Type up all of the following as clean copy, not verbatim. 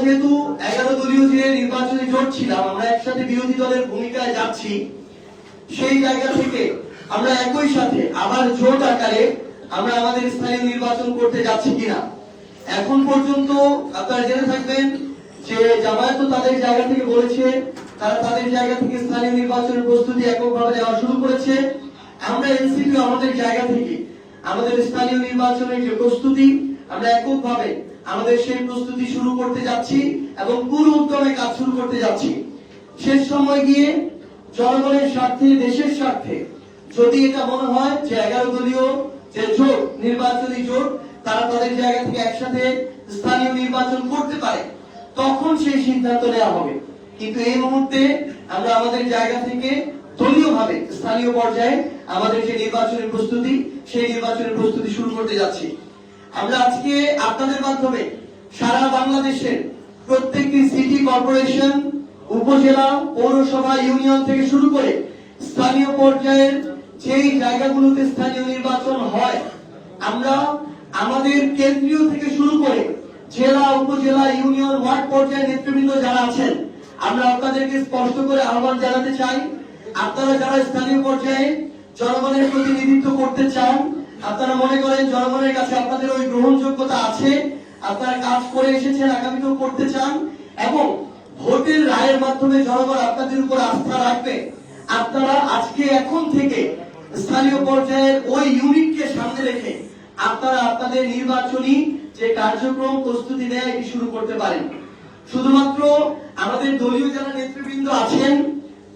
যেহেতু 11 দলীয় যে নির্বাচনী জোট ছিলাম, আমরা একসাথে বিরোধী দলের ভূমিকায় যাচ্ছি, সেই জায়গা থেকে আমরা একই সাথে আবার জোট আকারে আমরা আমাদের স্থানীয় নির্বাচন করতে যাচ্ছি কিনা। এখন পর্যন্ত আপনারা জেনে থাকবেন যে জামায়াত তাদের জায়গা থেকে বলেছে তারা তাদের জায়গা থেকে স্থানীয় নির্বাচনের প্রস্তুতি এককভাবে নেওয়া শুরু করেছে। আমরা এনসিপি আমাদের জায়গা থেকে আমাদের স্থানীয় নির্বাচনের যে প্রস্তুতি আমরা এককভাবে আমাদের সেই প্রস্তুতি শুরু করতে যাচ্ছি এবং পুরো উদ্যমে কাজ শুরু করতে যাচ্ছি। শেষ সময় গিয়ে জনগণের স্বার্থে, দেশের স্বার্থে যদি এটা মনে হয় যে 11 দলীয় যে জোট, নির্বাচনী জোট, তারা তাদের জায়গা থেকে একসাথে স্থানীয় নির্বাচন করতে পারে, তখন সেই সিদ্ধান্ত নেওয়া হবে। কিন্তু এই মুহূর্তে আমরা আমাদের জায়গা থেকে দলীয়ভাবে স্থানীয় পর্যায়ে আমাদের যে নির্বাচনের প্রস্তুতি, সেই নির্বাচনের প্রস্তুতি শুরু করতে যাচ্ছি। আমরা আজকে আপনাদের মাধ্যমে সারা বাংলাদেশের প্রত্যেকটি সিটি কর্পোরেশন, উপজেলা, পৌরসভা, ইউনিয়ন থেকে শুরু করে স্থানীয় পর্যায়ের যেই জায়গাগুলোতে স্থানীয় নির্বাচন হয়, আমরা আমাদের কেন্দ্রীয় থেকে শুরু করে জেলা, উপজেলা, ইউনিয়ন, ওয়ার্ড পর্যায়ের নেতৃবৃন্দ যারা আছেন, আমরা আপনাদেরকে স্পষ্ট করে আহ্বান জানাতে চাই, আপনারা যারা স্থানীয় পর্যায়ে জনগণের প্রতিনিধিত্ব করতে চান, আপনারা মনে করেন জনগণের কাছে আপনাদের ওই গ্রহণযোগ্যতা আছে, আপনারা কাজ করে এসেছেন, আগামীতেও করতে চান এবং ভোটের রায়ের মাধ্যমে জনগণ আপনাদের উপর আস্থা রাখবে, আপনারা আজকে এখন থেকে স্থানীয় পর্যায়ের ওই ইউনিটকে সামনে রেখে আপনারা আপনাদের নির্বাচনী যে কার্যক্রম প্রস্তুতি নেয় এটি শুরু করতে পারেন। শুধুমাত্র আমাদের দলীয় যারা নেতৃবৃন্দ আছেন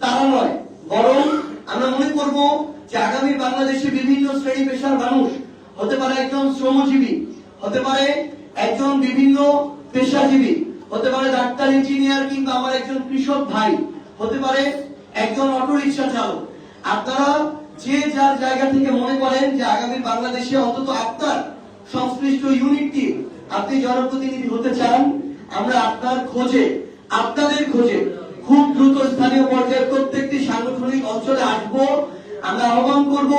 তারা নয়, বরং আমরা মনে করব যে আগামী বাংলাদেশে বিভিন্ন শ্রেণী পেশার মানুষ, হতে পারে একজন শ্রমজীবী, হতে পারে একজন বিভিন্ন পেশাজীবী, হতে পারে ডাক্তার, ইঞ্জিনিয়ার, কিংবা আমার একজন কৃষক ভাই, হতে পারে একজন অটোরিকশা চালক। আপনারা যে যার জায়গা থেকে মনে করেন যে আগামী বাংলাদেশে অন্তত আপনার সংশ্লিষ্ট ইউনিটটি আপনি জনপ্রতিনিধি হতে চান, আমরা আপনার খোঁজে, আপনাদের খোঁজে খুব দ্রুত স্থানীয় পর্যায়ে প্রত্যেকটি সাংগঠনিক অঞ্চলে আসবো। আমরা আহ্বান করব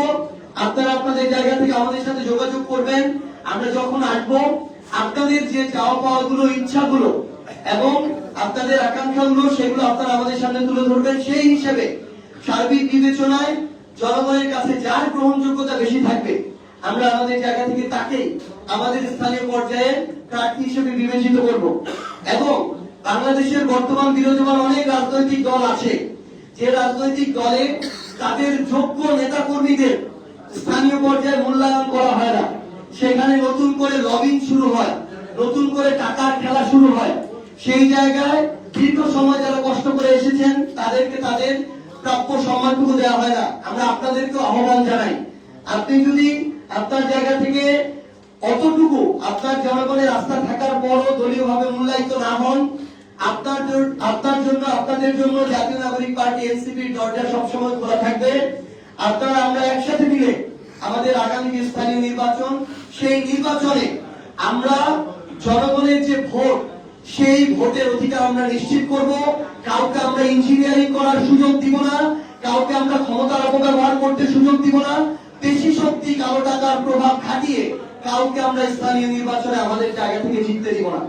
আপনারা আপনাদের জায়গা থেকে আমাদের সাথে যোগাযোগ করবেন। আমরা যখন আসবো আপনাদের যে চাওয়া পাওয়া গুলো, ইচ্ছাগুলো এবং আপনাদের আকাঙ্ক্ষাগুলো, সেগুলো আপনারা আমাদের সামনে তুলে ধরবেন। সেই হিসেবে সার্বিক বিবেচনায় জনগণের কাছে যার গ্রহণযোগ্যতা বেশি থাকবে, আমরা আমাদের জায়গা থেকে তাকেই আমাদের স্থানীয় পর্যায়ে প্রার্থী হিসেবে বিবেচিত করব। এবং বাংলাদেশের বর্তমান বিরাজমান অনেক রাজনৈতিক দল আছে, যে রাজনৈতিক দলে তাদের যোগ্য নেতা কর্মীদের স্থানীয় পর্যায়ে মূল্যায়ন করা হয় না, সেখানে নতুন করে লবিং শুরু হয়, নতুন করে টাকার খেলা শুরু হয়। সেই জায়গায় দীর্ঘ সময় যারা কষ্ট করে এসেছেন তাদেরকে তাদের প্রাপ্য সম্মানটুকু দেওয়া হয় না। আমরা আপনাদেরকে আহ্বান জানাই, আপনি যদি আপনার জায়গা থেকে অতটুকু আপনার জনগণের আস্থা থাকার পরও দলীয়ভাবে মূল্যায়িত না হন, আপনার জন্য, আপনাদের জন্য জাতীয় নাগরিক পার্টি এনসিপির দরজা সবসময় খোলা থাকবে। আপনারা আমরা একসাথে মিলে আমাদের আগামী যে স্থানীয় নির্বাচন, সেই নির্বাচনে আমরা জনগণের যে ভোট, সেই ভোটের অধিকার আমরা নিশ্চিত করব। কাউকে আমরা ইঞ্জিনিয়ারিং করার সুযোগ দিব না, কাউকে আমরা ক্ষমতার অপব্যবহার করতে সুযোগ দিব না, পেশি শক্তি, কালো টাকার প্রভাব খাটিয়ে কাউকে আমরা স্থানীয় নির্বাচনে আমাদের জায়গা থেকে জিততে দিব না।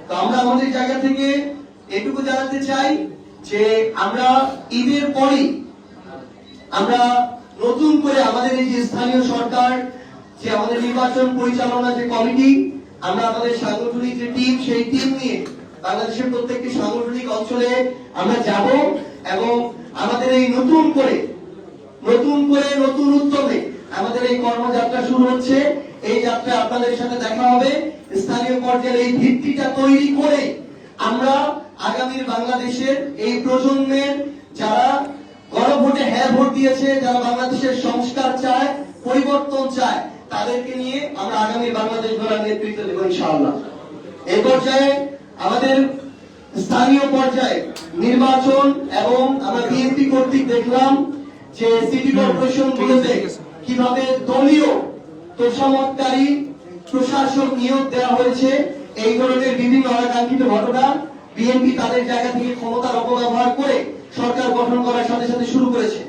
তো আমরা আমাদের জায়গা থেকে এটুকু জানাতে চাই যে আমরা ঈদের পরই আমরা নতুন করে আমাদের এই যে স্থানীয় সরকার, যে আমাদের নির্বাচন পরিচালনা যে কমিটি, আমরা আমাদের সাংগঠনিক যে টিম, সেই টিম নিয়ে বাংলাদেশের প্রত্যেকটি সাংগঠনিক অঞ্চলে আমরা যাব এবং আমাদের এই নতুন করে নতুন উদ্যমে আমাদের এই কর্মযাত্রা শুরু হচ্ছে। এই যাত্রা আপনাদের সাথে দেখা হবে। স্থানীয় পর্যায়ে এই ভিত্তিটা তৈরি করে আমরা আগামীর বাংলাদেশের এই প্রজন্মের যারা গণভোটে হ্যাঁ ভোট দিয়েছে, যারা বাংলাদেশের সংস্কার চায়, পরিবর্তন চায়, তাদেরকে নিয়ে আমরা আগামী বাংলাদেশ গড়ার নেতৃত্ব দেব ইনশাআল্লাহ। এই পর্যায়ে আমাদের স্থানীয় পর্যায়ে নির্বাচন এবং আমরা বিএনপি কর্তৃক দেখলাম যে সিটি কর্পোরেশন গুলোতে কিভাবে দলীয় তোষামতকারী প্রশাসক নিয়োগ দেওয়া হয়েছে। এই ধরনের বিভিন্ন অনাকাঙ্ক্ষিত ঘটনা বিএনপি তাদের জায়গা থেকে ক্ষমতার অপব্যবহার করে সরকার গঠন করার সাথে সাথে শুরু করেছে।